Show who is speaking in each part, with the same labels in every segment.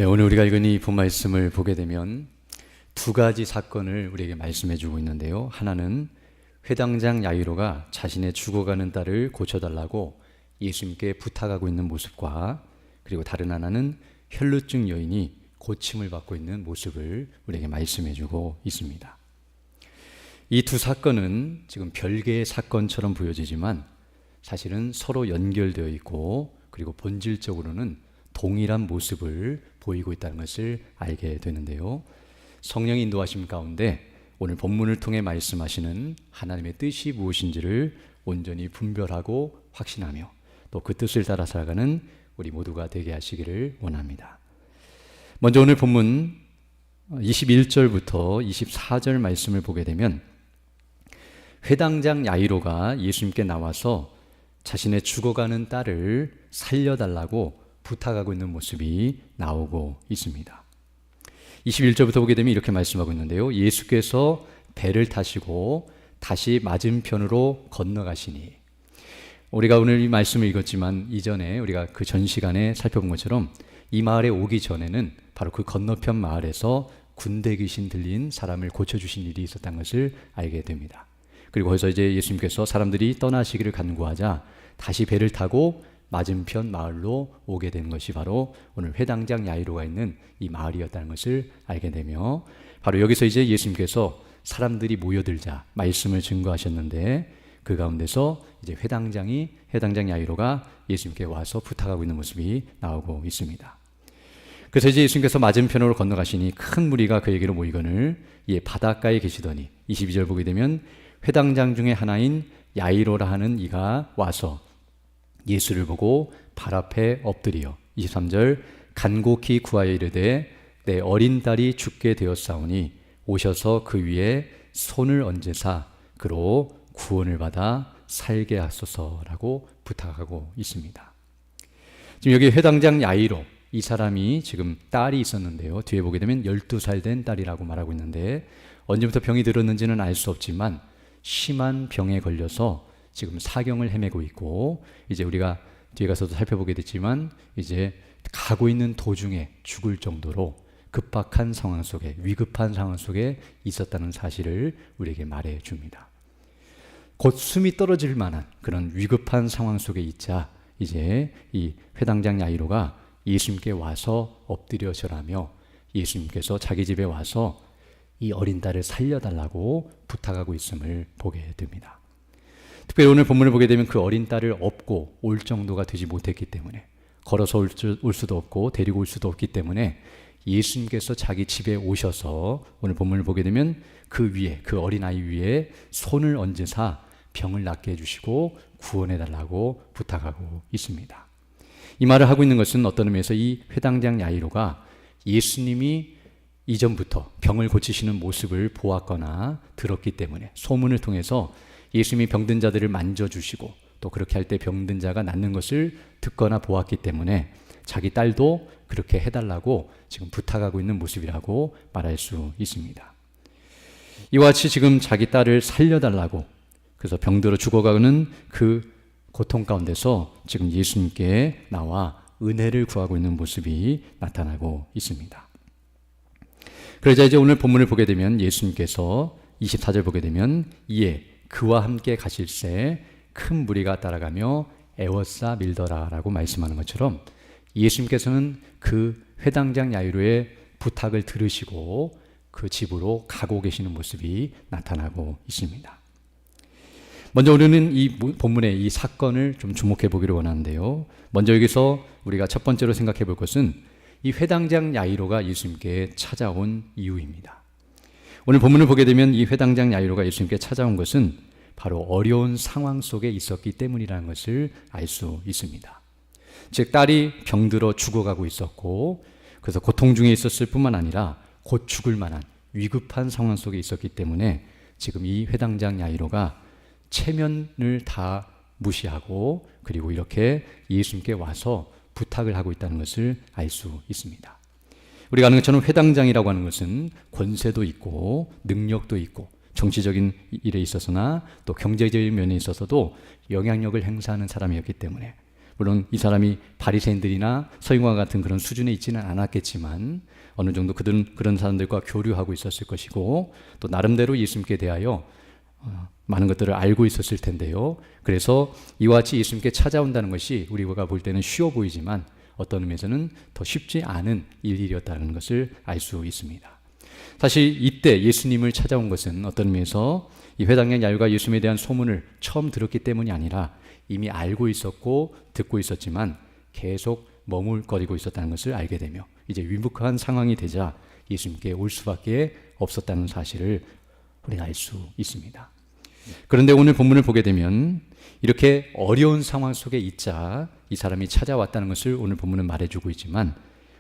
Speaker 1: 오늘 우리가 읽은 이 본 말씀을 보게 되면 두 가지 사건을 우리에게 말씀해 주고 있는데요. 하나는 회당장 야이로가 자신의 죽어가는 딸을 고쳐달라고 예수님께 부탁하고 있는 모습과, 그리고 다른 하나는 혈루증 여인이 고침을 받고 있는 모습을 우리에게 말씀해 주고 있습니다. 이 두 사건은 지금 별개의 사건처럼 보여지지만 사실은 서로 연결되어 있고, 그리고 본질적으로는 동일한 모습을 보이고 있다는 것을 알게 되는데요. 성령의 인도하심 가운데 오늘 본문을 통해 말씀하시는 하나님의 뜻이 무엇인지를 온전히 분별하고 확신하며 또 그 뜻을 따라 살아가는 우리 모두가 되게 하시기를 원합니다. 먼저 오늘 본문 21절부터 24절 말씀을 보게 되면 회당장 야이로가 예수님께 나와서 자신의 죽어가는 딸을 살려달라고 부탁하고 있는 모습이 나오고 있습니다. 21절부터 보게 되면 이렇게 말씀하고 있는데요. 예수께서 배를 타시고 다시 맞은편으로 건너가시니, 우리가 오늘 이 말씀을 읽었지만 이전에 우리가 그 전 시간에 살펴본 것처럼 이 마을에 오기 전에는 바로 그 건너편 마을에서 군대 귀신 들린 사람을 고쳐주신 일이 있었다는 것을 알게 됩니다. 그리고 거기서 이제 예수님께서 사람들이 떠나시기를 간구하자 다시 배를 타고 맞은편 마을로 오게 된 것이 바로 오늘 회당장 야이로가 있는 이 마을이었다는 것을 알게 되며, 바로 여기서 이제 예수님께서 사람들이 모여들자 말씀을 증거하셨는데, 그 가운데서 이제 회당장 야이로가 예수님께 와서 부탁하고 있는 모습이 나오고 있습니다. 그래서 이제 예수님께서 맞은편으로 건너가시니 큰 무리가 그에게로 모이거늘 바닷가에 계시더니, 22절 보게 되면 회당장 중에 하나인 야이로라 하는 이가 와서 예수를 보고 발 앞에 엎드리어, 23절 간곡히 구하여 이르되 내 어린 딸이 죽게 되었사오니 오셔서 그 위에 손을 얹으사 그로 구원을 받아 살게 하소서라고 부탁하고 있습니다. 지금 여기 회당장 야이로, 이 사람이 지금 딸이 있었는데요. 뒤에 보게 되면 12살 된 딸이라고 말하고 있는데, 언제부터 병이 들었는지는 알 수 없지만 심한 병에 걸려서 지금 사경을 헤매고 있고, 이제 우리가 뒤에 가서도 살펴보게 됐지만 이제 가고 있는 도중에 죽을 정도로 급박한 상황 속에, 위급한 상황 속에 있었다는 사실을 우리에게 말해 줍니다. 곧 숨이 떨어질 만한 그런 위급한 상황 속에 있자 이제 이 회당장 야이로가 예수님께 와서 엎드려 절하며 예수님께서 자기 집에 와서 이 어린 딸을 살려달라고 부탁하고 있음을 보게 됩니다. 특별히 오늘 본문을 보게 되면 그 어린 딸을 업고 올 정도가 되지 못했기 때문에, 걸어서 올 수도 없고 데리고 올 수도 없기 때문에 예수님께서 자기 집에 오셔서 오늘 본문을 보게 되면 그 위에, 그 어린아이 위에 손을 얹으사 병을 낫게 해주시고 구원해달라고 부탁하고 있습니다. 이 말을 하고 있는 것은 어떤 의미에서 이 회당장 야이로가 예수님이 이전부터 병을 고치시는 모습을 보았거나 들었기 때문에, 소문을 통해서 예수님이 병든 자들을 만져주시고 또 그렇게 할 때 병든 자가 낫는 것을 듣거나 보았기 때문에 자기 딸도 그렇게 해달라고 지금 부탁하고 있는 모습이라고 말할 수 있습니다. 이와 같이 지금 자기 딸을 살려달라고, 그래서 병들어 죽어가는 그 고통 가운데서 지금 예수님께 나와 은혜를 구하고 있는 모습이 나타나고 있습니다. 그러자 이제 오늘 본문을 보게 되면 예수님께서 24절 보게 되면 이에 그와 함께 가실새 큰 무리가 따라가며 애워싸 밀더라 라고 말씀하는 것처럼, 예수님께서는 그 회당장 야이로의 부탁을 들으시고 그 집으로 가고 계시는 모습이 나타나고 있습니다. 먼저 우리는 이 본문의 이 사건을 좀 주목해 보기를 원하는데요. 먼저 여기서 우리가 첫 번째로 생각해 볼 것은 이 회당장 야이로가 예수님께 찾아온 이유입니다. 오늘 본문을 보게 되면 이 회당장 야이로가 예수님께 찾아온 것은 바로 어려운 상황 속에 있었기 때문이라는 것을 알 수 있습니다. 즉 딸이 병들어 죽어가고 있었고, 그래서 고통 중에 있었을 뿐만 아니라 곧 죽을 만한 위급한 상황 속에 있었기 때문에 지금 이 회당장 야이로가 체면을 다 무시하고 그리고 이렇게 예수님께 와서 부탁을 하고 있다는 것을 알 수 있습니다. 우리가 아는 것처럼 회당장이라고 하는 것은 권세도 있고 능력도 있고 정치적인 일에 있어서나 또 경제적인 면에 있어서도 영향력을 행사하는 사람이었기 때문에 물론 이 사람이 바리새인들이나 서기관과 같은 그런 수준에 있지는 않았겠지만 어느 정도 그들은 그런 사람들과 교류하고 있었을 것이고 또 나름대로 예수님께 대하여 많은 것들을 알고 있었을 텐데요. 그래서 이와 같이 예수님께 찾아온다는 것이 우리가 볼 때는 쉬워 보이지만 어떤 의미에서는 더 쉽지 않은 일이었다는 것을 알 수 있습니다. 사실 이때 예수님을 찾아온 것은 어떤 의미에서 이 회당장 야유가 예수님에 대한 소문을 처음 들었기 때문이 아니라 이미 알고 있었고 듣고 있었지만 계속 머물거리고 있었다는 것을 알게 되며 이제 위급한 상황이 되자 예수님께 올 수밖에 없었다는 사실을 우리가 알 수 있습니다. 그런데 오늘 본문을 보게 되면 이렇게 어려운 상황 속에 있자 이 사람이 찾아왔다는 것을 오늘 본문은 말해주고 있지만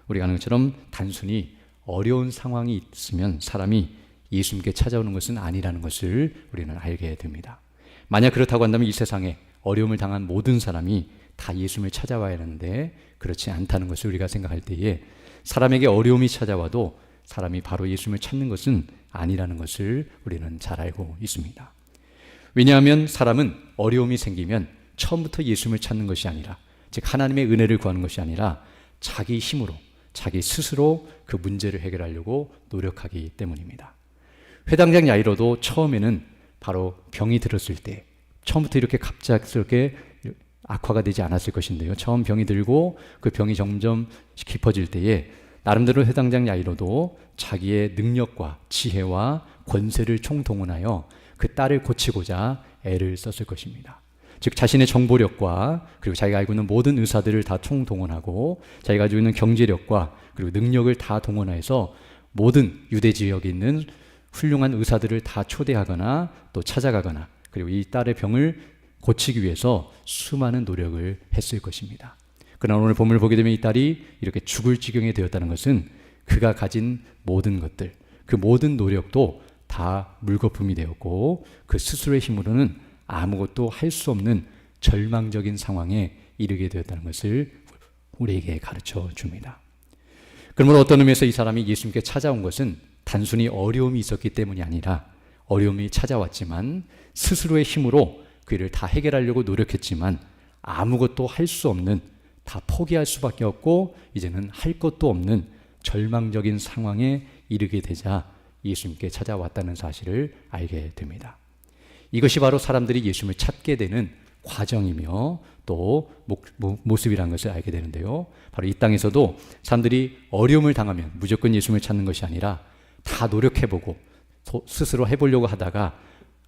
Speaker 1: 우리가 아는 것처럼 단순히 어려운 상황이 있으면 사람이 예수님께 찾아오는 것은 아니라는 것을 우리는 알게 됩니다. 만약 그렇다고 한다면 이 세상에 어려움을 당한 모든 사람이 다 예수님을 찾아와야 하는데 그렇지 않다는 것을 우리가 생각할 때에 사람에게 어려움이 찾아와도 사람이 바로 예수님을 찾는 것은 아니라는 것을 우리는 잘 알고 있습니다. 왜냐하면 사람은 어려움이 생기면 처음부터 예수님을 찾는 것이 아니라 즉 하나님의 은혜를 구하는 것이 아니라 자기 힘으로 자기 스스로 그 문제를 해결하려고 노력하기 때문입니다. 회당장 야이로도 처음에는 바로 병이 들었을 때 처음부터 이렇게 갑작스럽게 악화가 되지 않았을 것인데요. 처음 병이 들고 그 병이 점점 깊어질 때에 나름대로 회당장 야이로도 자기의 능력과 지혜와 권세를 총동원하여 그 딸을 고치고자 애를 썼을 것입니다. 즉 자신의 정보력과 그리고 자기가 알고 있는 모든 의사들을 다 총동원하고 자기가 가지고 있는 경제력과 그리고 능력을 다 동원해서 모든 유대 지역에 있는 훌륭한 의사들을 다 초대하거나 또 찾아가거나 그리고 이 딸의 병을 고치기 위해서 수많은 노력을 했을 것입니다. 그러나 오늘 본문을 보게 되면 이 딸이 이렇게 죽을 지경에 되었다는 것은 그가 가진 모든 것들, 그 모든 노력도 다 물거품이 되었고 그 스스로의 힘으로는 아무것도 할 수 없는 절망적인 상황에 이르게 되었다는 것을 우리에게 가르쳐 줍니다. 그러므로 어떤 의미에서 이 사람이 예수님께 찾아온 것은 단순히 어려움이 있었기 때문이 아니라 어려움이 찾아왔지만 스스로의 힘으로 그 일을 다 해결하려고 노력했지만 아무것도 할 수 없는 다 포기할 수밖에 없고 이제는 할 것도 없는 절망적인 상황에 이르게 되자 예수님께 찾아왔다는 사실을 알게 됩니다. 이것이 바로 사람들이 예수님을 찾게 되는 과정이며 또 모습이라는 것을 알게 되는데요. 바로 이 땅에서도 사람들이 어려움을 당하면 무조건 예수님을 찾는 것이 아니라 다 노력해보고 스스로 해보려고 하다가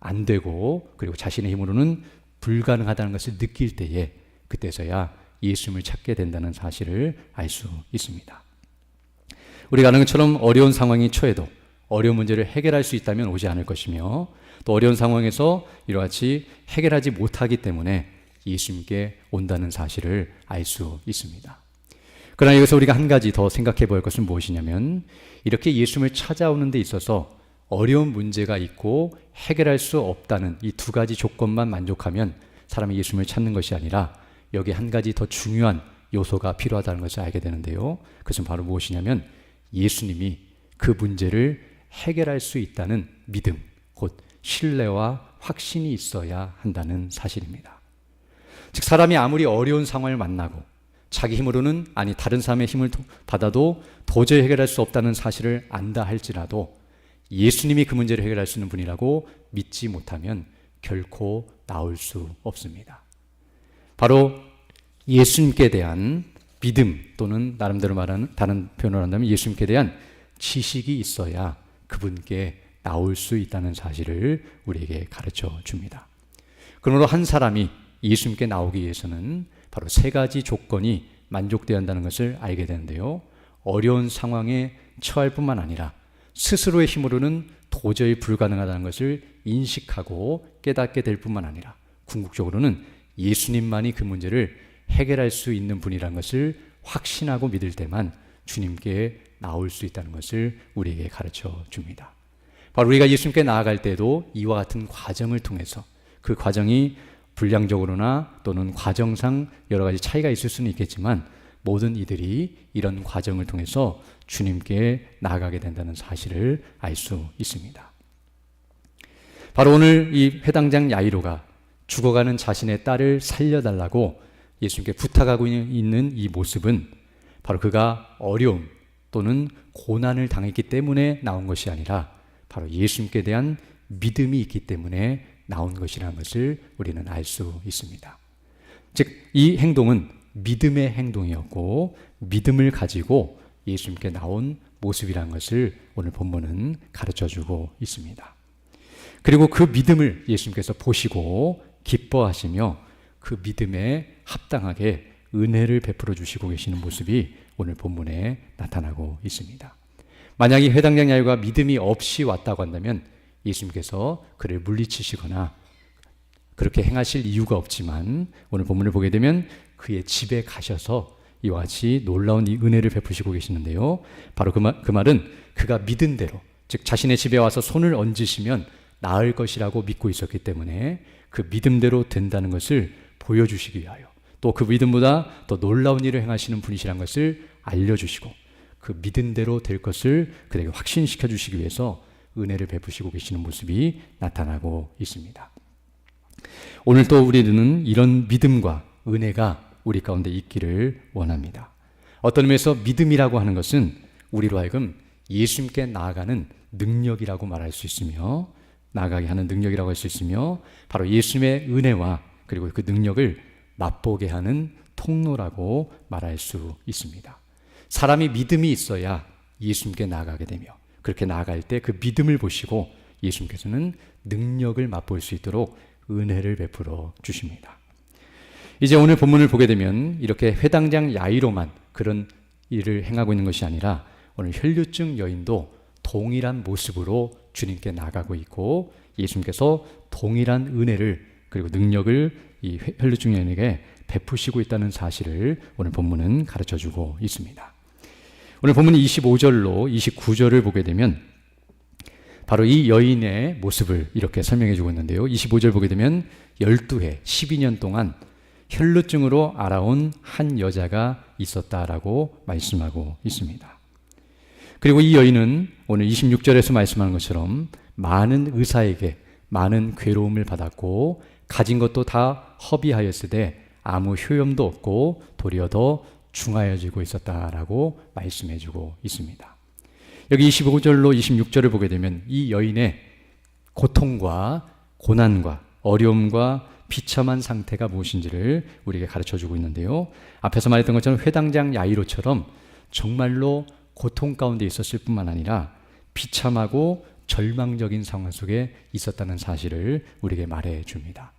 Speaker 1: 안 되고 그리고 자신의 힘으로는 불가능하다는 것을 느낄 때에 그때서야 예수님을 찾게 된다는 사실을 알 수 있습니다. 우리가 아는 것처럼 어려운 상황이 처해도 어려운 문제를 해결할 수 있다면 오지 않을 것이며 또 어려운 상황에서 이와 같이 해결하지 못하기 때문에 예수님께 온다는 사실을 알 수 있습니다. 그러나 여기서 우리가 한 가지 더 생각해 볼 것은 무엇이냐면 이렇게 예수님을 찾아오는 데 있어서 어려운 문제가 있고 해결할 수 없다는 이 두 가지 조건만 만족하면 사람이 예수님을 찾는 것이 아니라 여기 한 가지 더 중요한 요소가 필요하다는 것을 알게 되는데요. 그것은 바로 무엇이냐면 예수님이 그 문제를 해결할 수 있다는 믿음, 곧 신뢰와 확신이 있어야 한다는 사실입니다. 즉 사람이 아무리 어려운 상황을 만나고 자기 힘으로는 아니 다른 사람의 힘을 받아도 도저히 해결할 수 없다는 사실을 안다 할지라도 예수님이 그 문제를 해결할 수 있는 분이라고 믿지 못하면 결코 나올 수 없습니다. 바로 예수님께 대한 믿음 또는 나름대로 말하는 다른 표현을 한다면 예수님께 대한 지식이 있어야 그분께 나올 수 있다는 사실을 우리에게 가르쳐 줍니다. 그러므로 한 사람이 예수님께 나오기 위해서는 바로 세 가지 조건이 만족되어야 한다는 것을 알게 되는데요. 어려운 상황에 처할 뿐만 아니라 스스로의 힘으로는 도저히 불가능하다는 것을 인식하고 깨닫게 될 뿐만 아니라 궁극적으로는 예수님만이 그 문제를 해결할 수 있는 분이라는 것을 확신하고 믿을 때만 주님께 나올 수 있다는 것을 우리에게 가르쳐 줍니다. 바로 우리가 예수님께 나아갈 때도 이와 같은 과정을 통해서 그 과정이 분량적으로나 또는 과정상 여러 가지 차이가 있을 수는 있겠지만 모든 이들이 이런 과정을 통해서 주님께 나아가게 된다는 사실을 알 수 있습니다. 바로 오늘 이 회당장 야이로가 죽어가는 자신의 딸을 살려달라고 예수님께 부탁하고 있는 이 모습은 바로 그가 어려움 또는 고난을 당했기 때문에 나온 것이 아니라 바로 예수님께 대한 믿음이 있기 때문에 나온 것이라는 것을 우리는 알 수 있습니다. 즉, 이 행동은 믿음의 행동이었고 믿음을 가지고 예수님께 나온 모습이라는 것을 오늘 본문은 가르쳐주고 있습니다. 그리고 그 믿음을 예수님께서 보시고 기뻐하시며 그 믿음에 합당하게 은혜를 베풀어 주시고 계시는 모습이 오늘 본문에 나타나고 있습니다. 만약 이 회당장 야이로가 믿음이 없이 왔다고 한다면 예수님께서 그를 물리치시거나 그렇게 행하실 이유가 없지만 오늘 본문을 보게 되면 그의 집에 가셔서 이와 같이 놀라운 이 은혜를 베푸시고 계시는데요. 바로 그 말은 그가 믿은 대로, 즉 자신의 집에 와서 손을 얹으시면 나을 것이라고 믿고 있었기 때문에 그 믿음대로 된다는 것을 보여주시기 위하여, 또 그 믿음보다 더 놀라운 일을 행하시는 분이시라는 것을 알려주시고 그 믿은 대로 될 것을 그에게 확신시켜 주시기 위해서 은혜를 베푸시고 계시는 모습이 나타나고 있습니다. 오늘 또 우리는 이런 믿음과 은혜가 우리 가운데 있기를 원합니다. 어떤 의미에서 믿음이라고 하는 것은 우리로 하여금 예수님께 나아가는 능력이라고 말할 수 있으며, 나아가게 하는 능력이라고 할 수 있으며, 바로 예수님의 은혜와 그리고 그 능력을 맛보게 하는 통로라고 말할 수 있습니다. 사람이 믿음이 있어야 예수님께 나아가게 되며, 그렇게 나아갈 때 그 믿음을 보시고 예수님께서는 능력을 맛볼 수 있도록 은혜를 베풀어 주십니다. 이제 오늘 본문을 보게 되면 이렇게 회당장 야이로만 그런 일을 행하고 있는 것이 아니라 오늘 혈류증 여인도 동일한 모습으로 주님께 나가고 있고 예수님께서 동일한 은혜를 그리고 능력을 이 혈류증 여인에게 베푸시고 있다는 사실을 오늘 본문은 가르쳐주고 있습니다. 오늘 본문 25절로 29절을 보게 되면 바로 이 여인의 모습을 이렇게 설명해 주고 있는데요. 25절 보게 되면 12해 12년 동안 혈루증으로 알아온 한 여자가 있었다라고 말씀하고 있습니다. 그리고 이 여인은 오늘 26절에서 말씀하는 것처럼 많은 의사에게 많은 괴로움을 받았고 가진 것도 다 허비하였으되 아무 효염도 없고 도리어 더 중하여지고 있었다라고 말씀해 주고 있습니다. 여기 25절로 26절을 보게 되면 이 여인의 고통과 고난과 어려움과 비참한 상태가 무엇인지를 우리에게 가르쳐주고 있는데요. 앞에서 말했던 것처럼 회당장 야이로처럼 정말로 고통 가운데 있었을 뿐만 아니라 비참하고 절망적인 상황 속에 있었다는 사실을 우리에게 말해줍니다.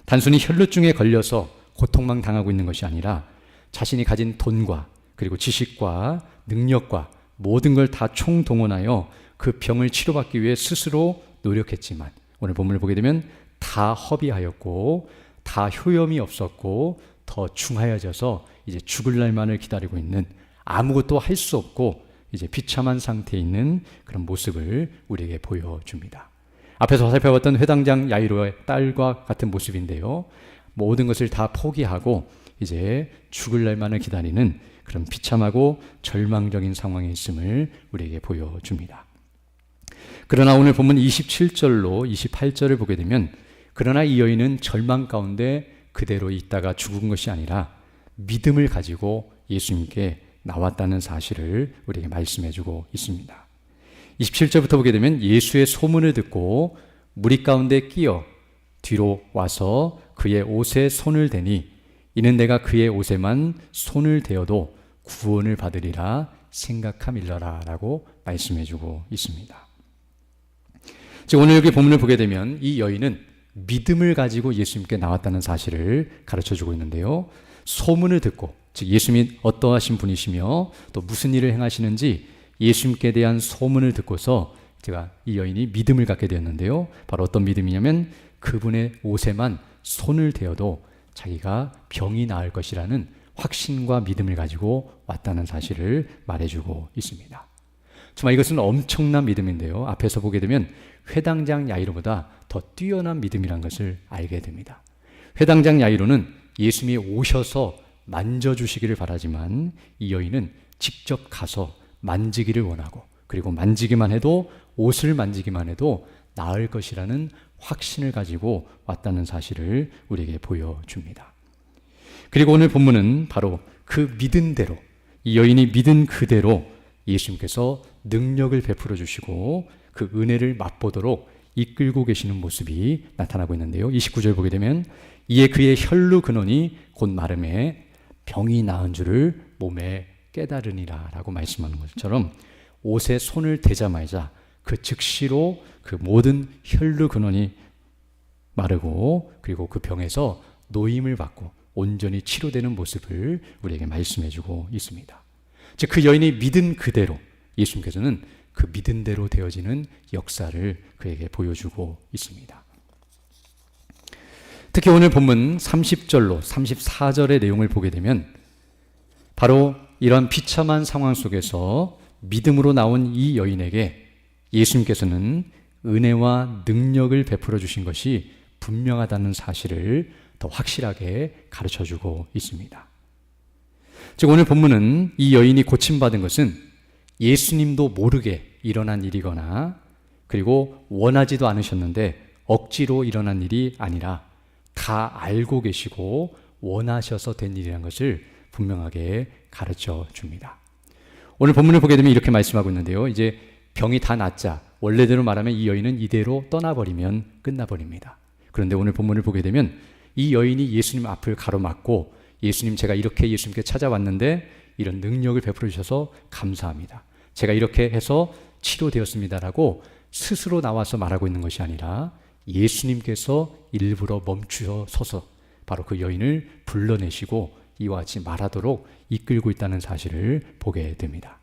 Speaker 1: 단순히 혈루증에 걸려서 고통만 당하고 있는 것이 아니라 자신이 가진 돈과 그리고 지식과 능력과 모든 걸 다 총동원하여 그 병을 치료받기 위해 스스로 노력했지만 오늘 본문을 보게 되면 다 허비하였고 다 효염이 없었고 더 중하여져서 이제 죽을 날만을 기다리고 있는, 아무것도 할 수 없고 이제 비참한 상태에 있는 그런 모습을 우리에게 보여줍니다. 앞에서 살펴봤던 회당장 야이로의 딸과 같은 모습인데요. 모든 것을 다 포기하고 이제 죽을 날만을 기다리는 그런 비참하고 절망적인 상황에 있음을 우리에게 보여줍니다. 그러나 오늘 본문 27절로 28절을 보게 되면 그러나 이 여인은 절망 가운데 그대로 있다가 죽은 것이 아니라 믿음을 가지고 예수님께 나왔다는 사실을 우리에게 말씀해주고 있습니다. 27절부터 보게 되면 예수의 소문을 듣고 무리 가운데 끼어 뒤로 와서 그의 옷에 손을 대니 이는 내가 그의 옷에만 손을 대어도 구원을 받으리라 생각함일러라 라고 말씀해주고 있습니다. 즉 오늘 여기 본문을 보게 되면 이 여인은 믿음을 가지고 예수님께 나왔다는 사실을 가르쳐주고 있는데요. 소문을 듣고, 즉 예수님이 어떠하신 분이시며 또 무슨 일을 행하시는지 예수님께 대한 소문을 듣고서 제가 이 여인이 믿음을 갖게 되었는데요. 바로 어떤 믿음이냐면 그분의 옷에만 손을 대어도 자기가 병이 나을 것이라는 확신과 믿음을 가지고 왔다는 사실을 말해주고 있습니다. 정말 이것은 엄청난 믿음인데요. 앞에서 보게 되면 회당장 야이로보다 더 뛰어난 믿음이란 것을 알게 됩니다. 회당장 야이로는 예수님이 오셔서 만져주시기를 바라지만 이 여인은 직접 가서 만지기를 원하고 그리고 만지기만 해도, 옷을 만지기만 해도 나을 것이라는 확신을 가지고 왔다는 사실을 우리에게 보여줍니다. 그리고 오늘 본문은 바로 그 믿은 대로, 이 여인이 믿은 그대로 예수님께서 능력을 베풀어 주시고 그 은혜를 맛보도록 이끌고 계시는 모습이 나타나고 있는데요. 29절 보게 되면 이에 그의 혈루 근원이 곧 마름에 병이 나은 줄을 몸에 깨달으니라 라고 말씀하는 것처럼 옷에 손을 대자마자 그 즉시로 그 모든 혈루 근원이 마르고 그리고 그 병에서 노임을 받고 온전히 치료되는 모습을 우리에게 말씀해 주고 있습니다. 즉 그 여인이 믿은 그대로 예수님께서는 그 믿은 대로 되어지는 역사를 그에게 보여주고 있습니다. 특히 오늘 본문 30절로 34절의 내용을 보게 되면 바로 이런 비참한 상황 속에서 믿음으로 나온 이 여인에게 예수님께서는 은혜와 능력을 베풀어 주신 것이 분명하다는 사실을 더 확실하게 가르쳐주고 있습니다. 즉 오늘 본문은 이 여인이 고침받은 것은 예수님도 모르게 일어난 일이거나 그리고 원하지도 않으셨는데 억지로 일어난 일이 아니라 다 알고 계시고 원하셔서 된 일이라는 것을 분명하게 가르쳐 줍니다. 오늘 본문을 보게 되면 이렇게 말씀하고 있는데요. 이제 병이 다 낫자 원래대로 말하면 이 여인은 이대로 떠나버리면 끝나버립니다. 그런데 오늘 본문을 보게 되면 이 여인이 예수님 앞을 가로막고 예수님 제가 이렇게 예수님께 찾아왔는데 이런 능력을 베풀어 주셔서 감사합니다. 제가 이렇게 해서 치료되었습니다라고 스스로 나와서 말하고 있는 것이 아니라 예수님께서 일부러 멈추어 서서 바로 그 여인을 불러내시고 이와 같이 말하도록 이끌고 있다는 사실을 보게 됩니다.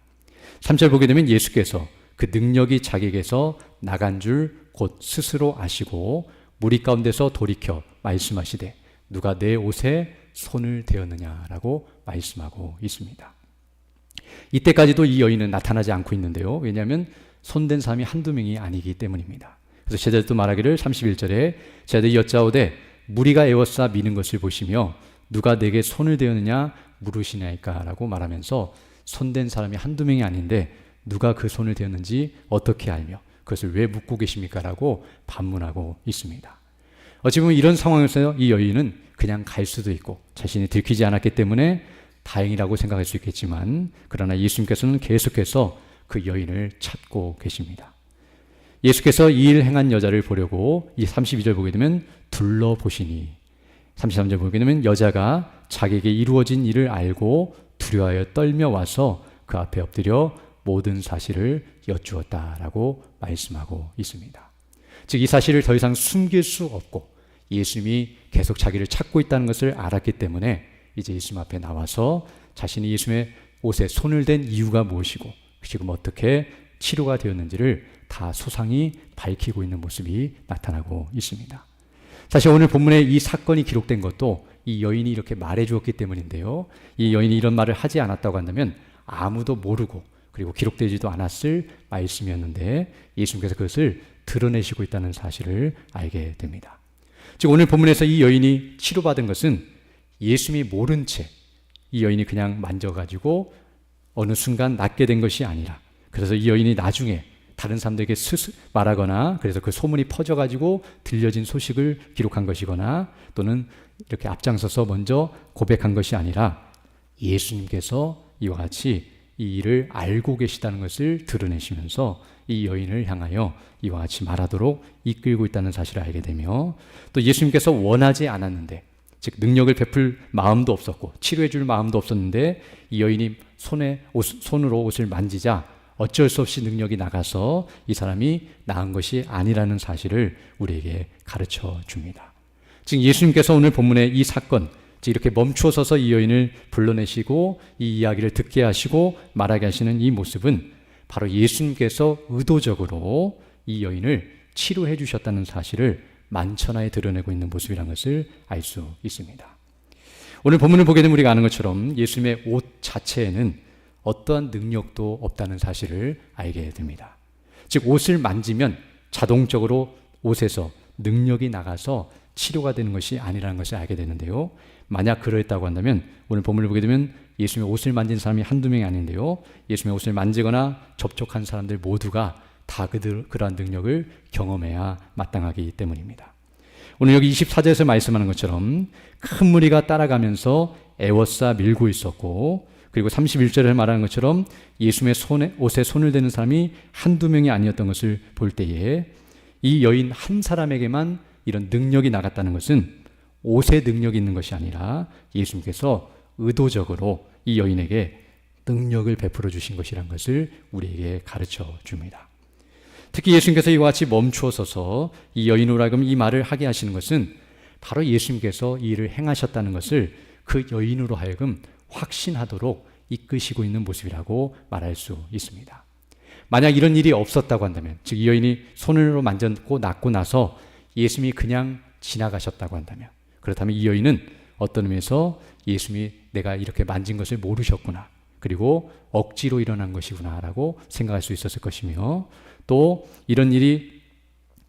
Speaker 1: 3절 보게 되면 예수께서 그 능력이 자기에게서 나간 줄 곧 스스로 아시고 무리 가운데서 돌이켜 말씀하시되 누가 내 옷에 손을 대었느냐라고 말씀하고 있습니다. 이때까지도 이 여인은 나타나지 않고 있는데요. 왜냐하면 손댄 사람이 한두 명이 아니기 때문입니다. 그래서 제자들도 말하기를 31절에 제자들이 여짜오되 무리가 에워싸 미는 것을 보시며 누가 내게 손을 대었느냐 물으시나이까 라고 말하면서 손댄 사람이 한두 명이 아닌데 누가 그 손을 대었는지 어떻게 알며 그것을 왜 묻고 계십니까? 라고 반문하고 있습니다. 어찌 보면 이런 상황에서 이 여인은 그냥 갈 수도 있고 자신이 들키지 않았기 때문에 다행이라고 생각할 수 있겠지만 그러나 예수님께서는 계속해서 그 여인을 찾고 계십니다. 예수께서 이 일 행한 여자를 보려고 이 32절 보게 되면 둘러보시니 33절 보게 되면 여자가 자기에게 이루어진 일을 알고 두려워하여 떨며 와서 그 앞에 엎드려 모든 사실을 여쭈었다라고 말씀하고 있습니다. 즉 이 사실을 더 이상 숨길 수 없고 예수님이 계속 자기를 찾고 있다는 것을 알았기 때문에 이제 예수님 앞에 나와서 자신이 예수님의 옷에 손을 댄 이유가 무엇이고 지금 어떻게 치료가 되었는지를 다 소상히 밝히고 있는 모습이 나타나고 있습니다. 사실 오늘 본문에 이 사건이 기록된 것도 이 여인이 이렇게 말해 주었기 때문인데요. 이 여인이 이런 말을 하지 않았다고 한다면 아무도 모르고 그리고 기록되지도 않았을 말씀이었는데 예수님께서 그것을 드러내시고 있다는 사실을 알게 됩니다. 즉 오늘 본문에서 이 여인이 치료받은 것은 예수님이 모른 채 이 여인이 그냥 만져가지고 어느 순간 낫게 된 것이 아니라 그래서 이 여인이 나중에 다른 사람들에게 말하거나 그래서 그 소문이 퍼져가지고 들려진 소식을 기록한 것이거나 또는 이렇게 앞장서서 먼저 고백한 것이 아니라 예수님께서 이와 같이 이 일을 알고 계시다는 것을 드러내시면서 이 여인을 향하여 이와 같이 말하도록 이끌고 있다는 사실을 알게 되며 또 예수님께서 원하지 않았는데 즉 능력을 베풀 마음도 없었고 치료해 줄 마음도 없었는데 이 여인이 손으로 옷을 만지자 어쩔 수 없이 능력이 나가서 이 사람이 나은 것이 아니라는 사실을 우리에게 가르쳐 줍니다. 즉 예수님께서 오늘 본문의 이 사건 즉 이렇게 멈추어 서서 이 여인을 불러내시고 이 이야기를 듣게 하시고 말하게 하시는 이 모습은 바로 예수님께서 의도적으로 이 여인을 치료해 주셨다는 사실을 만천하에 드러내고 있는 모습이라는 것을 알 수 있습니다. 오늘 본문을 보게 되면 우리가 아는 것처럼 예수님의 옷 자체에는 어떠한 능력도 없다는 사실을 알게 됩니다. 즉 옷을 만지면 자동적으로 옷에서 능력이 나가서 치료가 되는 것이 아니라는 것을 알게 되는데요. 만약 그러했다고 한다면 오늘 본문을 보게 되면 예수님의 옷을 만진 사람이 한두 명이 아닌데요. 예수님의 옷을 만지거나 접촉한 사람들 모두가 다 그러한 능력을 경험해야 마땅하기 때문입니다. 오늘 여기 24절에서 말씀하는 것처럼 큰 무리가 따라가면서 애워싸 밀고 있었고, 그리고 31절에 말하는 것처럼 예수님의 옷에 손을 대는 사람이 한두 명이 아니었던 것을 볼 때에 이 여인 한 사람에게만 이런 능력이 나갔다는 것은 옷에 능력이 있는 것이 아니라 예수님께서 의도적으로 이 여인에게 능력을 베풀어 주신 것이라는 것을 우리에게 가르쳐 줍니다. 특히 예수님께서 이와 같이 멈추어 서서 이 여인으로 하여금 이 말을 하게 하시는 것은 바로 예수님께서 이 일을 행하셨다는 것을 그 여인으로 하여금 확신하도록 이끄시고 있는 모습이라고 말할 수 있습니다. 만약 이런 일이 없었다고 한다면, 즉 이 여인이 손으로 만졌고 낫고 나서 예수님이 그냥 지나가셨다고 한다면, 그렇다면 이 여인은 어떤 의미에서 예수님이 내가 이렇게 만진 것을 모르셨구나, 그리고 억지로 일어난 것이구나 라고 생각할 수 있었을 것이며, 또 이런 일이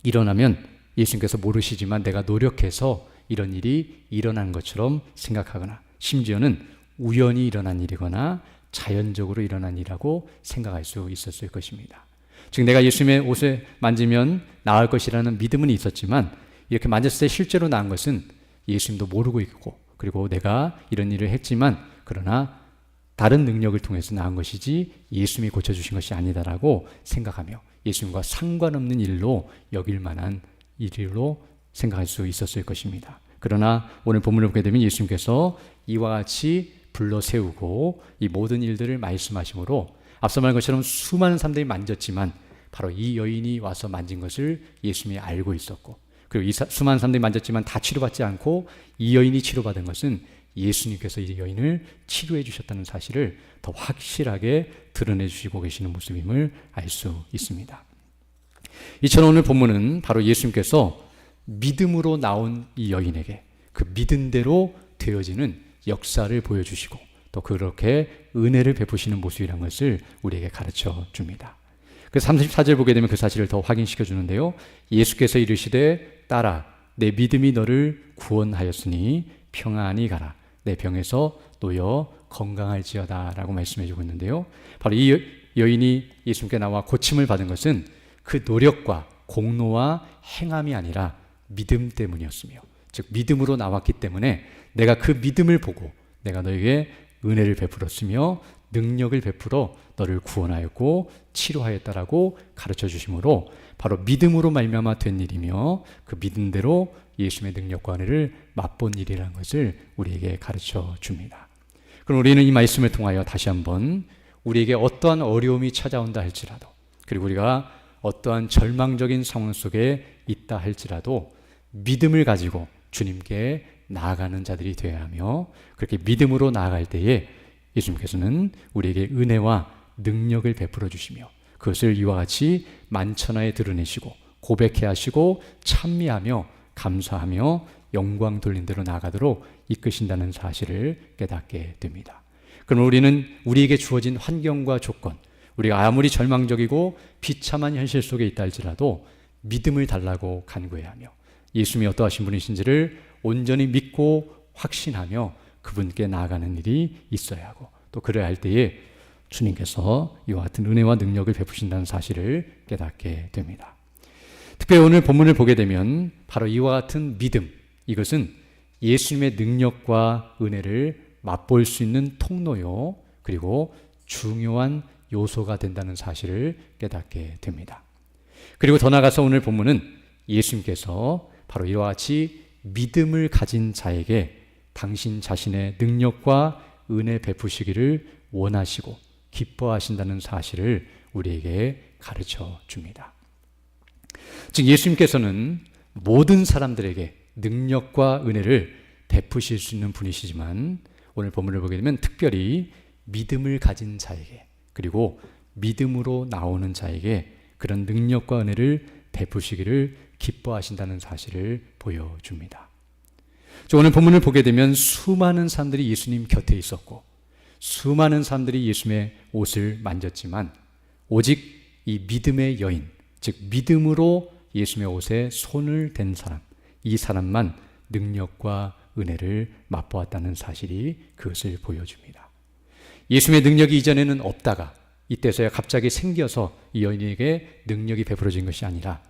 Speaker 1: 일어나면 예수님께서 모르시지만 내가 노력해서 이런 일이 일어난 것처럼 생각하거나, 심지어는 우연히 일어난 일이거나 자연적으로 일어난 일이라고 생각할 수 있었을 것입니다. 즉 내가 예수님의 옷을 만지면 나을 것이라는 믿음은 있었지만 이렇게 만졌을 때 실제로 나은 것은 예수님도 모르고 있고, 그리고 내가 이런 일을 했지만 그러나 다른 능력을 통해서 나은 것이지 예수님이 고쳐주신 것이 아니다라고 생각하며 예수님과 상관없는 일로 여길 만한 일로 생각할 수 있었을 것입니다. 그러나 오늘 본문을 보게 되면 예수님께서 이와 같이 불러 세우고 이 모든 일들을 말씀하심으로 앞서 말한 것처럼 수많은 사람들이 만졌지만 바로 이 여인이 와서 만진 것을 예수님이 알고 있었고, 그리고 이 수많은 사람들이 만졌지만 다 치료받지 않고 이 여인이 치료받은 것은 예수님께서 이 여인을 치료해 주셨다는 사실을 더 확실하게 드러내 주시고 계시는 모습임을 알 수 있습니다. 이처럼 오늘 본문은 바로 예수님께서 믿음으로 나온 이 여인에게 그 믿음대로 되어지는 역사를 보여주시고 또 그렇게 은혜를 베푸시는 모습이라는 것을 우리에게 가르쳐 줍니다. 그래서 34절 보게 되면 그 사실을 더 확인시켜 주는데요. 예수께서 이르시되 딸아 내 믿음이 너를 구원하였으니 평안히 가라. 내 병에서 놓여 건강할지어다 라고 말씀해 주고 있는데요. 바로 이 여인이 예수님께 나와 고침을 받은 것은 그 노력과 공로와 행함이 아니라 믿음 때문이었으며, 즉 믿음으로 나왔기 때문에 내가 그 믿음을 보고 내가 너에게 은혜를 베풀었으며 능력을 베풀어 너를 구원하였고 치료하였다라고 가르쳐 주심으로 바로 믿음으로 말미암아 된 일이며 그 믿음대로 예수님의 능력과 은혜를 맛본 일이라는 것을 우리에게 가르쳐 줍니다. 그럼 우리는 이 말씀을 통하여 다시 한번 우리에게 어떠한 어려움이 찾아온다 할지라도, 그리고 우리가 어떠한 절망적인 상황 속에 있다 할지라도 믿음을 가지고 주님께 나아가는 자들이 되어야 하며, 그렇게 믿음으로 나아갈 때에 예수님께서는 우리에게 은혜와 능력을 베풀어 주시며 그것을 이와 같이 만천하에 드러내시고 고백해 하시고 찬미하며 감사하며 영광 돌린 대로 나아가도록 이끄신다는 사실을 깨닫게 됩니다. 그럼 우리는 우리에게 주어진 환경과 조건, 우리가 아무리 절망적이고 비참한 현실 속에 있다 할지라도 믿음을 달라고 간구해야 하며 예수님이 어떠하신 분이신지를 온전히 믿고 확신하며 그분께 나아가는 일이 있어야 하고, 또 그래야 할 때에 주님께서 이와 같은 은혜와 능력을 베푸신다는 사실을 깨닫게 됩니다. 특별히 오늘 본문을 보게 되면 바로 이와 같은 믿음, 이것은 예수님의 능력과 은혜를 맛볼 수 있는 통로요, 그리고 중요한 요소가 된다는 사실을 깨닫게 됩니다. 그리고 더 나아가서 오늘 본문은 예수님께서 바로 이와 같이 믿음을 가진 자에게 당신 자신의 능력과 은혜 베푸시기를 원하시고 기뻐하신다는 사실을 우리에게 가르쳐 줍니다. 즉 예수님께서는 모든 사람들에게 능력과 은혜를 베푸실 수 있는 분이시지만 오늘 본문을 보게 되면 특별히 믿음을 가진 자에게, 그리고 믿음으로 나오는 자에게 그런 능력과 은혜를 베푸시기를 기뻐하신다는 사실을 보여줍니다. 오늘 본문을 보게 되면 수많은 사람들이 예수님 곁에 있었고 수많은 사람들이 예수님의 옷을 만졌지만 오직 이 믿음의 여인, 즉 믿음으로 예수님의 옷에 손을 댄 사람, 이 사람만 능력과 은혜를 맛보았다는 사실이 그것을 보여줍니다. 예수님의 능력이 이전에는 없다가 이때서야 갑자기 생겨서 이 여인에게 능력이 베풀어진 것이 아니라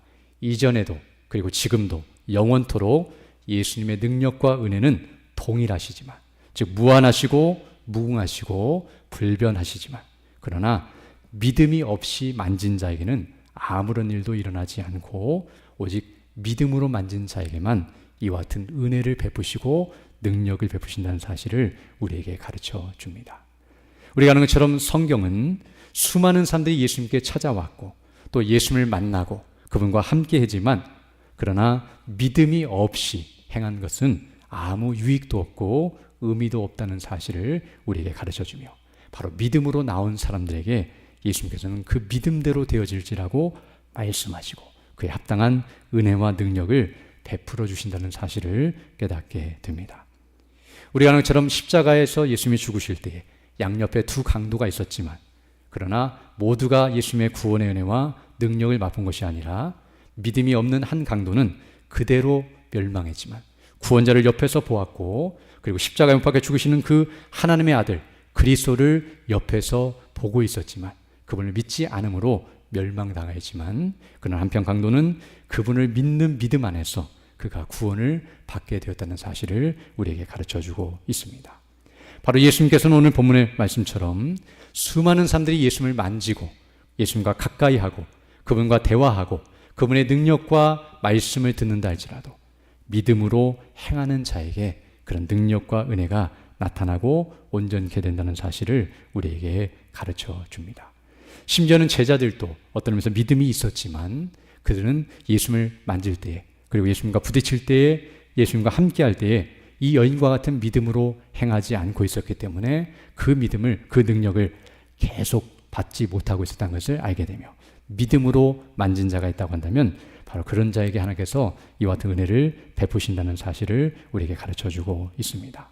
Speaker 1: 이전에도 그리고 지금도 영원토록 예수님의 능력과 은혜는 동일하시지만 즉 무한하시고 무궁하시고 불변하시지만, 그러나 믿음이 없이 만진 자에게는 아무런 일도 일어나지 않고 오직 믿음으로 만진 자에게만 이와 같은 은혜를 베푸시고 능력을 베푸신다는 사실을 우리에게 가르쳐 줍니다. 우리가 아는 것처럼 성경은 수많은 사람들이 예수님께 찾아왔고 또 예수님을 만나고 그분과 함께 했지만, 그러나 믿음이 없이 행한 것은 아무 유익도 없고 의미도 없다는 사실을 우리에게 가르쳐 주며, 바로 믿음으로 나온 사람들에게 예수님께서는 그 믿음대로 되어질지라고 말씀하시고 그에 합당한 은혜와 능력을 베풀어 주신다는 사실을 깨닫게 됩니다. 우리가 아는 것처럼 십자가에서 예수님이 죽으실 때에 양옆에 두 강도가 있었지만, 그러나 모두가 예수님의 구원의 은혜와 능력을 맛본 것이 아니라 믿음이 없는 한 강도는 그대로 멸망했지만 구원자를 옆에서 보았고, 그리고 십자가에 못 박혀 죽으시는 그 하나님의 아들 그리스도를 옆에서 보고 있었지만 그분을 믿지 않음으로 멸망당하였지만, 그러나 한편 강도는 그분을 믿는 믿음 안에서 그가 구원을 받게 되었다는 사실을 우리에게 가르쳐주고 있습니다. 바로 예수님께서는 오늘 본문의 말씀처럼 수많은 사람들이 예수님을 만지고 예수님과 가까이 하고 그분과 대화하고 그분의 능력과 말씀을 듣는다 할지라도 믿음으로 행하는 자에게 그런 능력과 은혜가 나타나고 온전케 된다는 사실을 우리에게 가르쳐 줍니다. 심지어는 제자들도 어떤 의미에서 믿음이 있었지만 그들은 예수님을 만질 때에, 그리고 예수님과 부딪힐 때에, 예수님과 함께 할 때에 이 여인과 같은 믿음으로 행하지 않고 있었기 때문에 그 믿음을, 그 능력을 계속 받지 못하고 있었다는 것을 알게 되며, 믿음으로 만진 자가 있다고 한다면 바로 그런 자에게 하나님께서 이와 같은 은혜를 베푸신다는 사실을 우리에게 가르쳐주고 있습니다.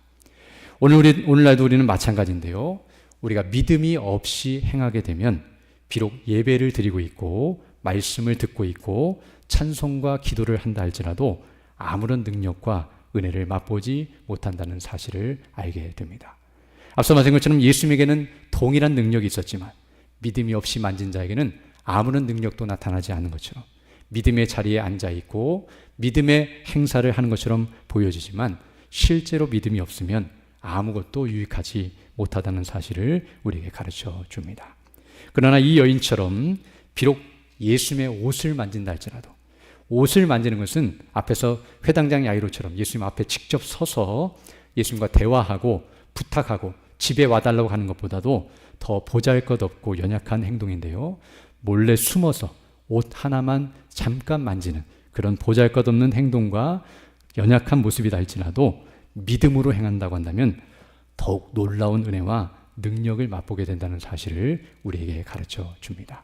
Speaker 1: 오늘날도 우리는 마찬가지인데요. 우리가 믿음이 없이 행하게 되면 비록 예배를 드리고 있고 말씀을 듣고 있고 찬송과 기도를 한다 할지라도 아무런 능력과 은혜를 맛보지 못한다는 사실을 알게 됩니다. 앞서 말씀드린 것처럼 예수님에게는 동일한 능력이 있었지만 믿음이 없이 만진 자에게는 아무런 능력도 나타나지 않는 것처럼 믿음의 자리에 앉아 있고 믿음의 행사를 하는 것처럼 보여지지만 실제로 믿음이 없으면 아무것도 유익하지 못하다는 사실을 우리에게 가르쳐 줍니다. 그러나 이 여인처럼 비록 예수님의 옷을 만진다 할지라도, 옷을 만지는 것은 앞에서 회당장 야이로처럼 예수님 앞에 직접 서서 예수님과 대화하고 부탁하고 집에 와달라고 하는 것보다도 더 보잘것없고 연약한 행동인데요. 몰래 숨어서 옷 하나만 잠깐 만지는 그런 보잘것없는 행동과 연약한 모습이다 할지라도 믿음으로 행한다고 한다면 더욱 놀라운 은혜와 능력을 맛보게 된다는 사실을 우리에게 가르쳐 줍니다.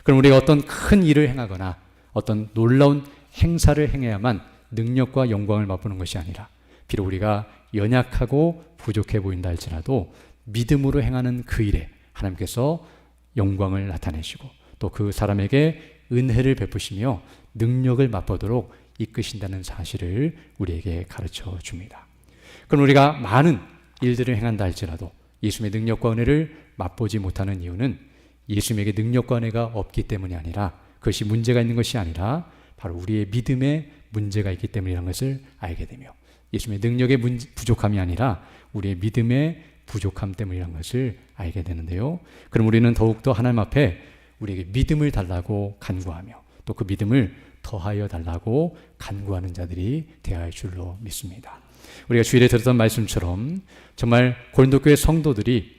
Speaker 1: 그럼 우리가 어떤 큰 일을 행하거나 어떤 놀라운 행사를 행해야만 능력과 영광을 맛보는 것이 아니라, 비록 우리가 연약하고 부족해 보인다 할지라도 믿음으로 행하는 그 일에 하나님께서 영광을 나타내시고 또 그 사람에게 은혜를 베푸시며 능력을 맛보도록 이끄신다는 사실을 우리에게 가르쳐 줍니다. 그럼 우리가 많은 일들을 행한다 할지라도 예수님의 능력과 은혜를 맛보지 못하는 이유는 예수님에게 능력과 은혜가 없기 때문이 아니라, 그것이 문제가 있는 것이 아니라 바로 우리의 믿음에 문제가 있기 때문이라는 것을 알게 되며, 예수님의 능력의 부족함이 아니라 우리의 믿음의 부족함 때문이라는 것을 알게 되는데요. 그럼 우리는 더욱더 하나님 앞에 우리에게 믿음을 달라고 간구하며 또 그 믿음을 더하여 달라고 간구하는 자들이 되어야 할 줄로 믿습니다. 우리가 주일에 들었던 말씀처럼 정말 고린도 교회 성도들이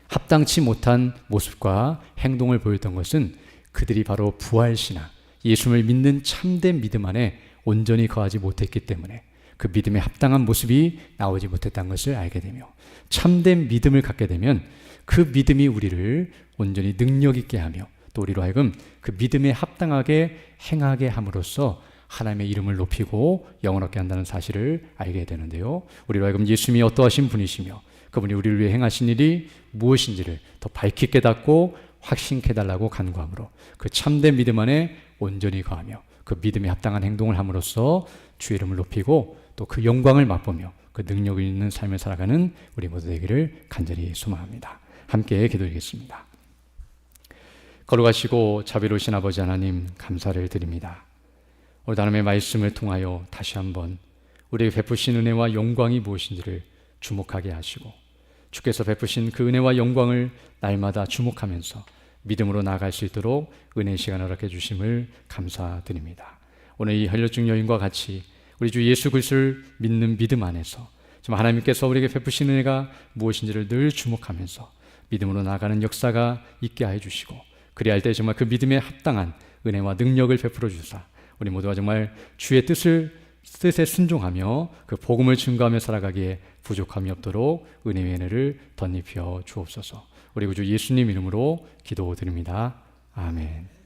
Speaker 1: 합당치 못한 모습과 행동을 보였던 것은 그들이 바로 부활신앙, 예수님을 믿는 참된 믿음 안에 온전히 거하지 못했기 때문에 그 믿음에 합당한 모습이 나오지 못했다는 것을 알게 되며, 참된 믿음을 갖게 되면 그 믿음이 우리를 온전히 능력 있게 하며 또 우리로 하여금 그 믿음에 합당하게 행하게 함으로써 하나님의 이름을 높이고 영원 얻게 한다는 사실을 알게 되는데요. 우리로 하여금 예수님이 어떠하신 분이시며 그분이 우리를 위해 행하신 일이 무엇인지를 더 밝히 깨닫고 확신케 달라고 간구함으로 그 참된 믿음 안에 온전히 거하며 그 믿음에 합당한 행동을 함으로써 주의 이름을 높이고 또 그 영광을 맛보며 그 능력이 있는 삶을 살아가는 우리 모두 되기를 간절히 소망합니다. 함께 기도드리겠습니다. 거룩하시고 자비로우신 아버지 하나님, 감사를 드립니다. 오늘 하나님의 말씀을 통하여 다시 한번 우리에게 베푸신 은혜와 영광이 무엇인지를 주목하게 하시고 주께서 베푸신 그 은혜와 영광을 날마다 주목하면서 믿음으로 나아갈 수 있도록 은혜의 시간을 허락해 주심을 감사드립니다. 오늘 이 혈류증 여인과 같이 우리 주 예수 그리스도를 믿는 믿음 안에서 정말 하나님께서 우리에게 베푸신 은혜가 무엇인지를 늘 주목하면서 믿음으로 나아가는 역사가 있게 해 주시고 그리할 때 정말 그 믿음에 합당한 은혜와 능력을 베풀어 주사 우리 모두가 정말 주의 뜻에 순종하며 그 복음을 증거하며 살아가기에 부족함이 없도록 은혜의 은혜를 덧입혀 주옵소서. 우리 구주 예수님 이름으로 기도드립니다. 아멘.